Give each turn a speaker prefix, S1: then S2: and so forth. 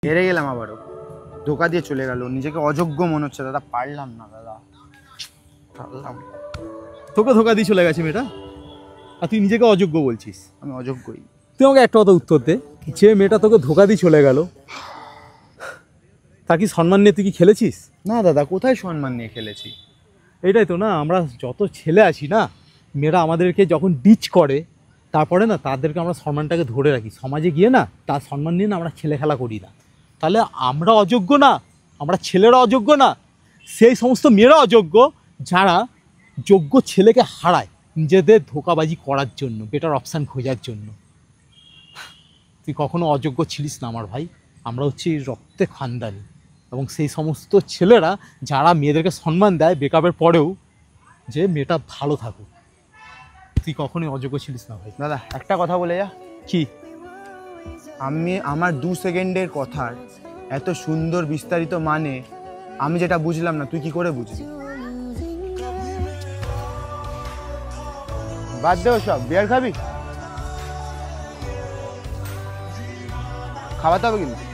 S1: হেরে গেলাম আবারও, ধোকা দিয়ে চলে গেল, নিজেকে অযোগ্য মনে হচ্ছে দাদা, পারলাম না দাদা, পারলাম।
S2: তোকে ধোকা দিয়ে চলে গেছে মেয়েটা, আর তুই নিজেকে অযোগ্য বলছিস?
S1: আমি অযোগ্যই।
S2: তুই আমাকে একটা কথা উত্তর দে, যে মেয়েটা তোকে ধোকা দিয়ে চলে গেল তা কি সম্মান নিয়ে তুই কি খেলেছিস?
S1: না দাদা, কোথায় সম্মান নিয়ে খেলেছি?
S2: এটাই তো না, আমরা যত ছেলে আছি না, মেয়েরা আমাদেরকে যখন ডিচ করে তারপরে না তাদেরকে আমরা সম্মানটাকে ধরে রাখি, সমাজে গিয়ে না তার সম্মান নিয়ে না আমরা ছেলে খেলা করি না। তাহলে আমরা অযোগ্য না? আমরা ছেলেরা অযোগ্য না? সেই সমস্ত মেয়েরা অযোগ্য যারা যোগ্য ছেলেকে হারায় নিজেদের ধোঁকাবাজি করার জন্য, বেটার অপশান খোঁজার জন্য। তুই কখনো অযোগ্য ছিলিস না আমার ভাই, আমরা হচ্ছি রক্তে খানদানি। এবং সেই সমস্ত ছেলেরা যারা মেয়েদেরকে সম্মান দেয় ব্রেকআপের পরেও, যে মেয়েটা ভালো থাকুক, তুই কখনোই অযোগ্য ছিলিস না ভাই।
S1: দাদা একটা কথা বলে যা।
S2: কি?
S1: আমি আমার 2 সেকেন্ডের কথার এত সুন্দর বিস্তারিত মানে আমি যেটা বুঝলাম না, তুই কি করে বুঝলি? বাদ দে সব, বিয়ার খাবি? খাওয়াতে হবে কিন্তু।